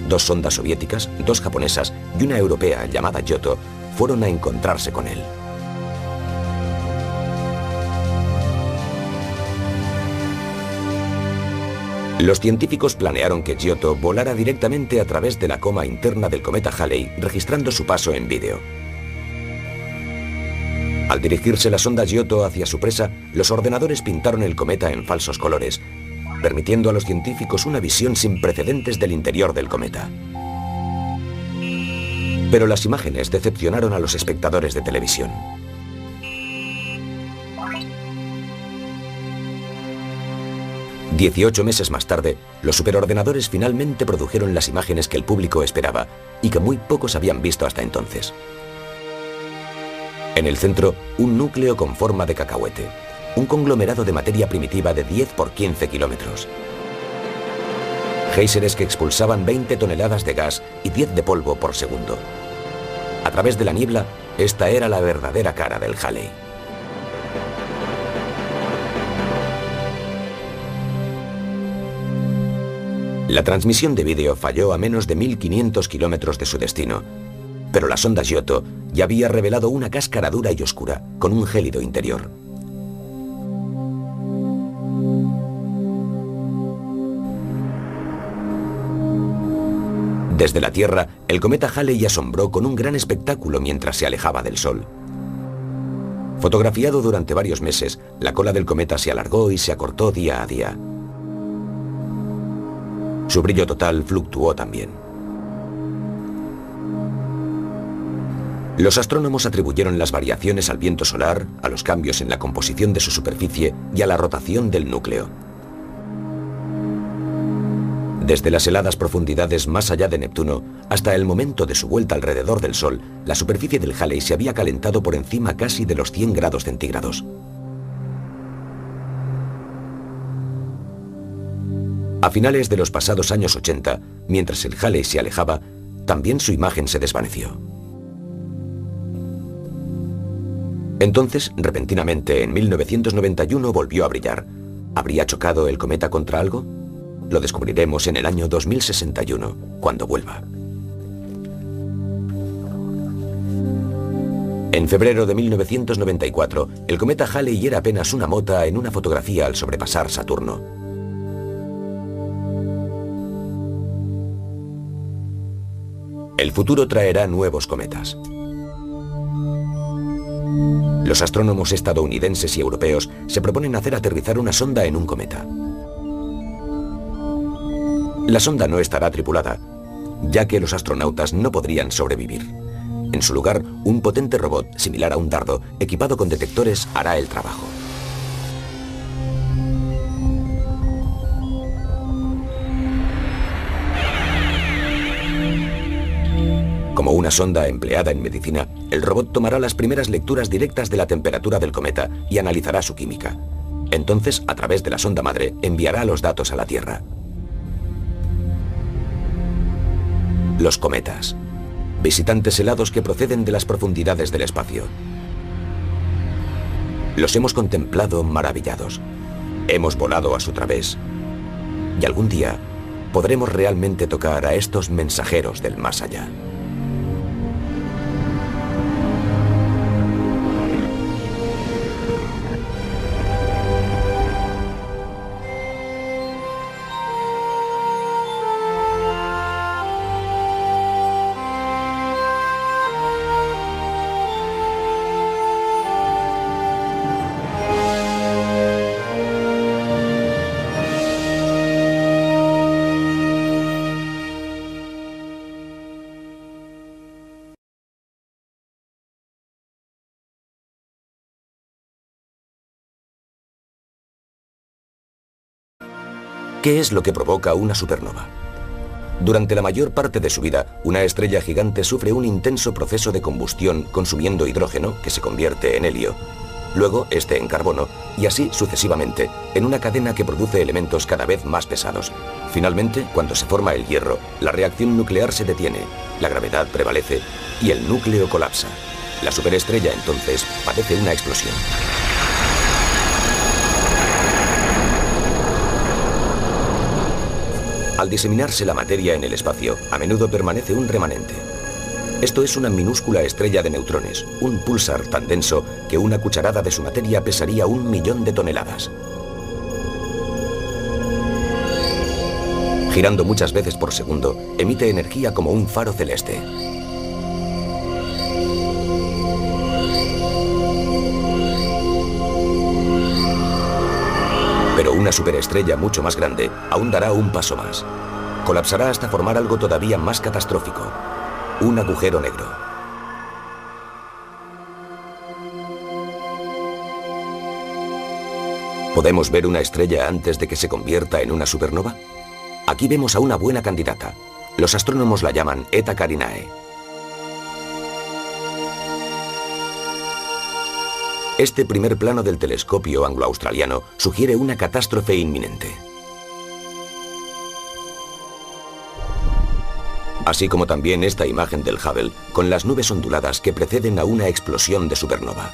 2 sondas soviéticas, 2 japonesas y una europea llamada Giotto fueron a encontrarse con él. Los científicos planearon que Giotto volara directamente a través de la coma interna del cometa Halley, registrando su paso en vídeo. Al dirigirse la sonda Giotto hacia su presa, los ordenadores pintaron el cometa en falsos colores, permitiendo a los científicos una visión sin precedentes del interior del cometa. Pero las imágenes decepcionaron a los espectadores de televisión. «18 meses más tarde, los superordenadores finalmente produjeron las imágenes que el público esperaba y que muy pocos habían visto hasta entonces. En el centro, un núcleo con forma de cacahuete, un conglomerado de materia primitiva de 10 por 15 kilómetros. Géiseres que expulsaban 20 toneladas de gas y 10 de polvo por segundo. A través de la niebla, esta era la verdadera cara del Halley. La transmisión de vídeo falló a menos de 1500 kilómetros de su destino, pero la sonda Giotto ya había revelado una cáscara dura y oscura, con un gélido interior. Desde la Tierra, el cometa Halley asombró con un gran espectáculo mientras se alejaba del Sol. Fotografiado durante varios meses, la cola del cometa se alargó y se acortó día a día. Su brillo total fluctuó también. Los astrónomos atribuyeron las variaciones al viento solar, a los cambios en la composición de su superficie y a la rotación del núcleo. Desde las heladas profundidades más allá de Neptuno hasta el momento de su vuelta alrededor del Sol, la superficie del Halley se había calentado por encima casi de los 100 grados centígrados. A finales de los pasados años 80, mientras el Halley se alejaba, también su imagen se desvaneció. Entonces, repentinamente, en 1991 volvió a brillar. ¿Habría chocado el cometa contra algo? Lo descubriremos en el año 2061, cuando vuelva. En febrero de 1994, el cometa Halley era apenas una mota en una fotografía al sobrepasar Saturno. El futuro traerá nuevos cometas. Los astrónomos estadounidenses y europeos se proponen hacer aterrizar una sonda en un cometa. La sonda no estará tripulada, ya que los astronautas no podrían sobrevivir. En su lugar, un potente robot, similar a un dardo, equipado con detectores, hará el trabajo. Como una sonda empleada en medicina, el robot tomará las primeras lecturas directas de la temperatura del cometa y analizará su química. Entonces, a través de la sonda madre, enviará los datos a la Tierra. Los cometas. Visitantes helados que proceden de las profundidades del espacio. Los hemos contemplado maravillados. Hemos volado a su través. Y algún día podremos realmente tocar a estos mensajeros del más allá. ¿Qué es lo que provoca una supernova? Durante la mayor parte de su vida, una estrella gigante sufre un intenso proceso de combustión consumiendo hidrógeno, que se convierte en helio, luego este en carbono, y así sucesivamente, en una cadena que produce elementos cada vez más pesados. Finalmente, cuando se forma el hierro, la reacción nuclear se detiene, la gravedad prevalece y el núcleo colapsa. La superestrella entonces padece una explosión. Al diseminarse la materia en el espacio, a menudo permanece un remanente. Esto es una minúscula estrella de neutrones, un púlsar tan denso que una cucharada de su materia pesaría 1.000.000 de toneladas. Girando muchas veces por segundo, emite energía como un faro celeste. Pero una superestrella mucho más grande aún dará un paso más. Colapsará hasta formar algo todavía más catastrófico. un agujero negro. ¿Podemos ver una estrella antes de que se convierta en una supernova? Aquí vemos a una buena candidata. Los astrónomos la llaman Eta Carinae. Este primer plano del telescopio anglo-australiano sugiere una catástrofe inminente. Así como también esta imagen del Hubble, con las nubes onduladas que preceden a una explosión de supernova.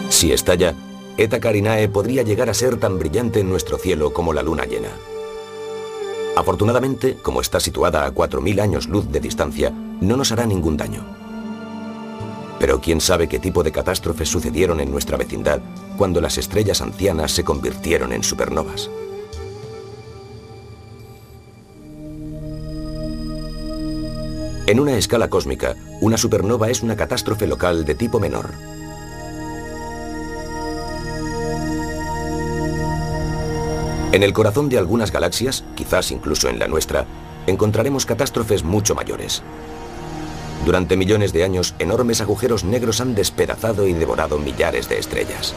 Si estalla, Eta Carinae podría llegar a ser tan brillante en nuestro cielo como la luna llena. Afortunadamente, como está situada a 4.000 años luz de distancia, no nos hará ningún daño. Pero quién sabe qué tipo de catástrofes sucedieron en nuestra vecindad cuando las estrellas ancianas se convirtieron en supernovas. En una escala cósmica, una supernova es una catástrofe local de tipo menor. En el corazón de algunas galaxias, quizás incluso en la nuestra, encontraremos catástrofes mucho mayores. Durante millones de años, enormes agujeros negros han despedazado y devorado millares de estrellas.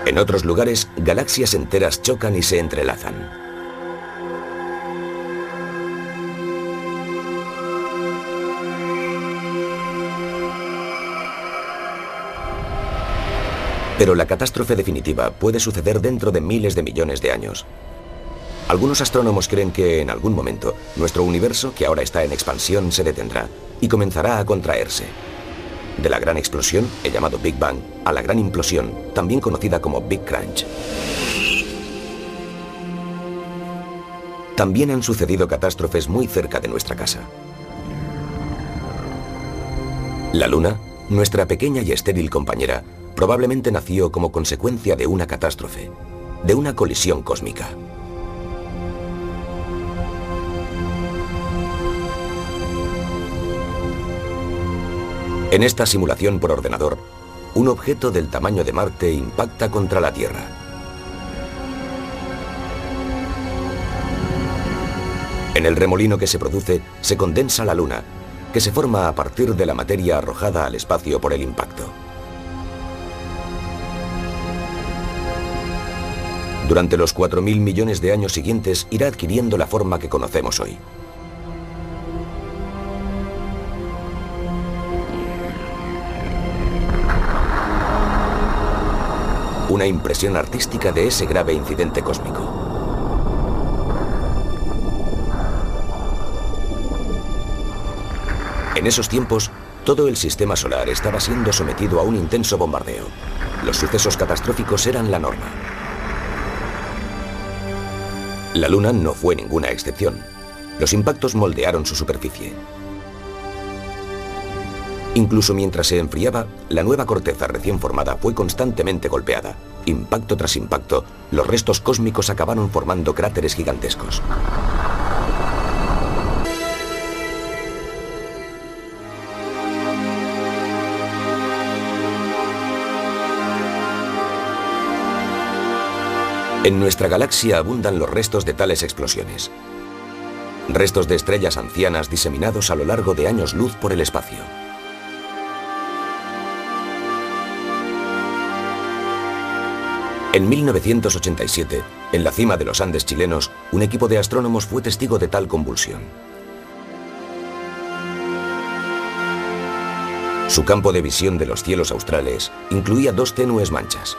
En otros lugares, galaxias enteras chocan y se entrelazan. Pero la catástrofe definitiva puede suceder dentro de miles de millones de años. Algunos astrónomos creen que en algún momento nuestro universo, que ahora está en expansión, se detendrá y comenzará a contraerse. De la gran explosión, el llamado Big Bang, a la gran implosión, también conocida como Big Crunch. También han sucedido catástrofes muy cerca de nuestra casa. La Luna, nuestra pequeña y estéril compañera, probablemente nació como consecuencia de una catástrofe, de una colisión cósmica. En esta simulación por ordenador, un objeto del tamaño de Marte impacta contra la Tierra. En el remolino que se produce, se condensa la Luna, que se forma a partir de la materia arrojada al espacio por el impacto. Durante los 4.000 millones de años siguientes irá adquiriendo la forma que conocemos hoy. Una impresión artística de ese grave incidente cósmico. En esos tiempos, todo el sistema solar estaba siendo sometido a un intenso bombardeo. Los sucesos catastróficos eran la norma. La Luna no fue ninguna excepción. Los impactos moldearon su superficie. Incluso mientras se enfriaba, la nueva corteza recién formada fue constantemente golpeada. Impacto tras impacto, los restos cósmicos acabaron formando cráteres gigantescos. En nuestra galaxia abundan los restos de tales explosiones. Restos de estrellas ancianas diseminados a lo largo de años luz por el espacio. En 1987, en la cima de los Andes chilenos, un equipo de astrónomos fue testigo de tal convulsión. Su campo de visión de los cielos australes incluía dos tenues manchas.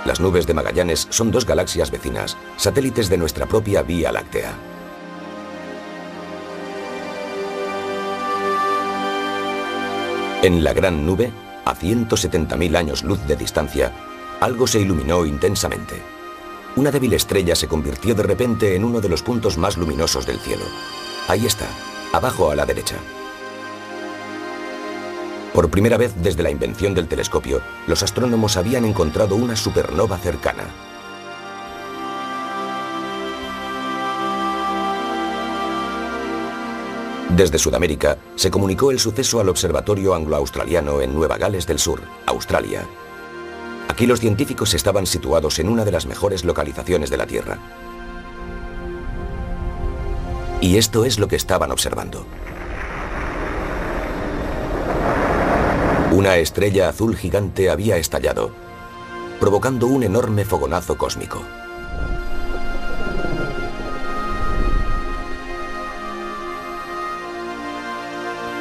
Las nubes de Magallanes son dos galaxias vecinas, satélites de nuestra propia Vía Láctea. En la gran nube, a 170.000 años luz de distancia, algo se iluminó intensamente. Una débil estrella se convirtió de repente en uno de los puntos más luminosos del cielo. Ahí está, abajo a la derecha. Por primera vez desde la invención del telescopio, los astrónomos habían encontrado una supernova cercana. Desde Sudamérica se comunicó el suceso al Observatorio Anglo-Australiano en Nueva Gales del Sur, Australia. Aquí los científicos estaban situados en una de las mejores localizaciones de la Tierra. Y esto es lo que estaban observando. Una estrella azul gigante había estallado, provocando un enorme fogonazo cósmico.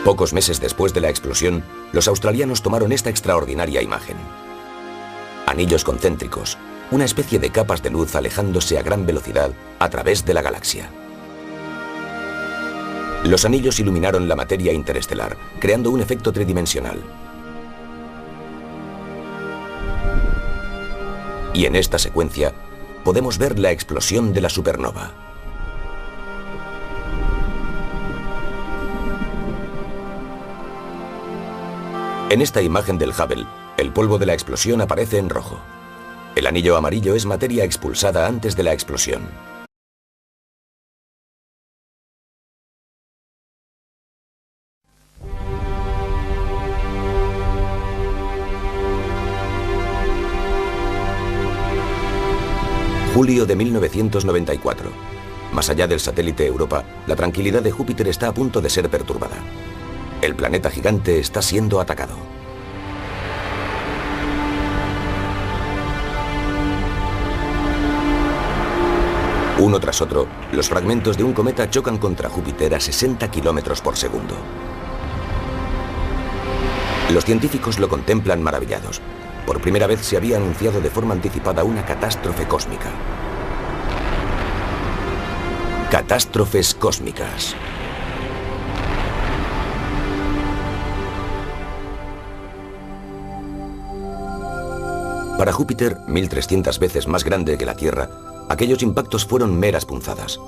Pocos meses después de la explosión, los australianos tomaron esta extraordinaria imagen. Anillos concéntricos, una especie de capas de luz alejándose a gran velocidad a través de la galaxia. Los anillos iluminaron la materia interestelar, creando un efecto tridimensional. Y en esta secuencia podemos ver la explosión de la supernova. En esta imagen del Hubble, el polvo de la explosión aparece en rojo. El anillo amarillo es materia expulsada antes de la explosión. Julio de 1994. Más allá del satélite Europa, la tranquilidad de Júpiter está a punto de ser perturbada. El planeta gigante está siendo atacado. Uno tras otro, los fragmentos de un cometa chocan contra Júpiter a 60 kilómetros por segundo. Los científicos lo contemplan maravillados. Por primera vez se había anunciado de forma anticipada una catástrofe cósmica. Catástrofes cósmicas. Para Júpiter, 1300 veces más grande que la Tierra, aquellos impactos fueron meras punzadas.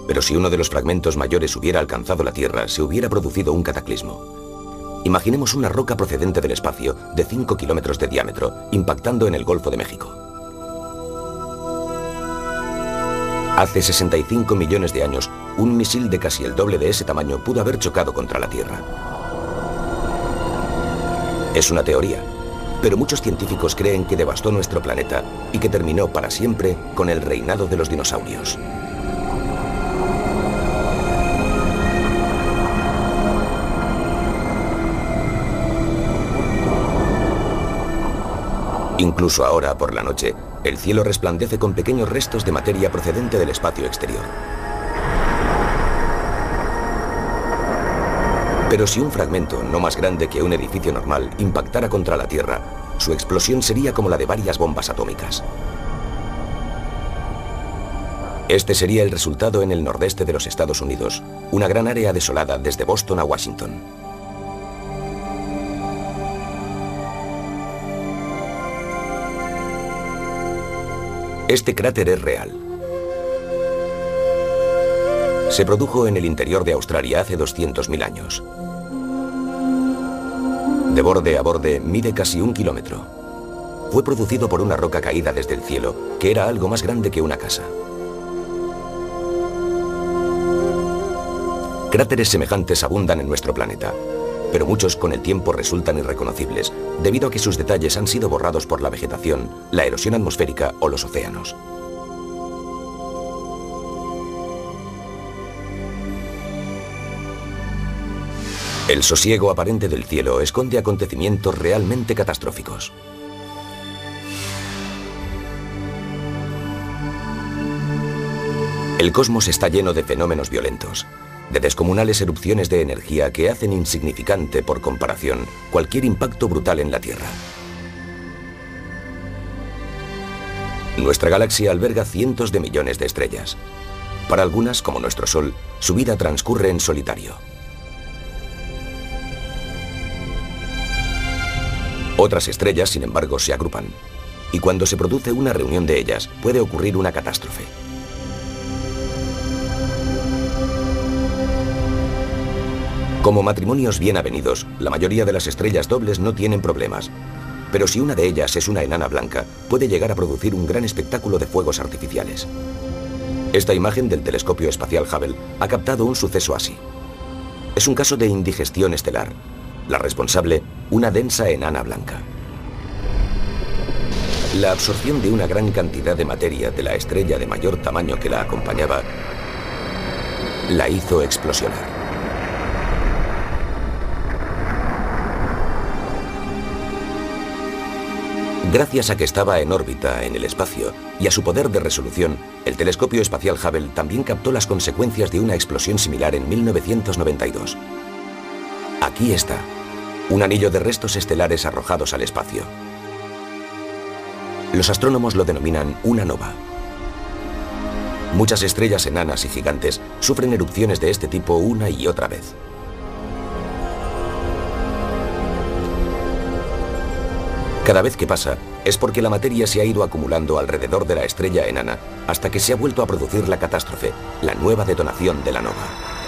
Pero si uno de los fragmentos mayores hubiera alcanzado la Tierra, se hubiera producido un cataclismo. Imaginemos una roca procedente del espacio de 5 kilómetros de diámetro, impactando en el Golfo de México. Hace 65 millones de años, un misil de casi el doble de ese tamaño pudo haber chocado contra la Tierra. Es una teoría, pero muchos científicos creen que devastó nuestro planeta y que terminó para siempre con el reinado de los dinosaurios. Incluso ahora, por la noche, el cielo resplandece con pequeños restos de materia procedente del espacio exterior. Pero si un fragmento, no más grande que un edificio normal, impactara contra la Tierra, su explosión sería como la de varias bombas atómicas. Este sería el resultado en el nordeste de los Estados Unidos, una gran área desolada desde Boston a Washington. Este cráter es real. Se produjo en el interior de Australia hace 200.000 años. De borde a borde mide casi 1 kilómetro. Fue producido por una roca caída desde el cielo, que era algo más grande que una casa. Cráteres semejantes abundan en nuestro planeta, pero muchos con el tiempo resultan irreconocibles, debido a que sus detalles han sido borrados por la vegetación, la erosión atmosférica o los océanos. El sosiego aparente del cielo esconde acontecimientos realmente catastróficos. El cosmos está lleno de fenómenos violentos, de descomunales erupciones de energía que hacen insignificante, por comparación, cualquier impacto brutal en la Tierra. Nuestra galaxia alberga cientos de millones de estrellas. Para algunas, como nuestro Sol, su vida transcurre en solitario. Otras estrellas, sin embargo, se agrupan, y cuando se produce una reunión de ellas, puede ocurrir una catástrofe. Como matrimonios bien avenidos, la mayoría de las estrellas dobles no tienen problemas, pero si una de ellas es una enana blanca, puede llegar a producir un gran espectáculo de fuegos artificiales. Esta imagen del telescopio espacial Hubble ha captado un suceso así. Es un caso de indigestión estelar. La responsable, una densa enana blanca. La absorción de una gran cantidad de materia de la estrella de mayor tamaño que la acompañaba la hizo explosionar. Gracias a que estaba en órbita en el espacio y a su poder de resolución, el telescopio espacial Hubble también captó las consecuencias de una explosión similar en 1992. Aquí está, un anillo de restos estelares arrojados al espacio. Los astrónomos lo denominan una nova. Muchas estrellas enanas y gigantes sufren erupciones de este tipo una y otra vez. Cada vez que pasa, es porque la materia se ha ido acumulando alrededor de la estrella enana hasta que se ha vuelto a producir la catástrofe, la nueva detonación de la nova.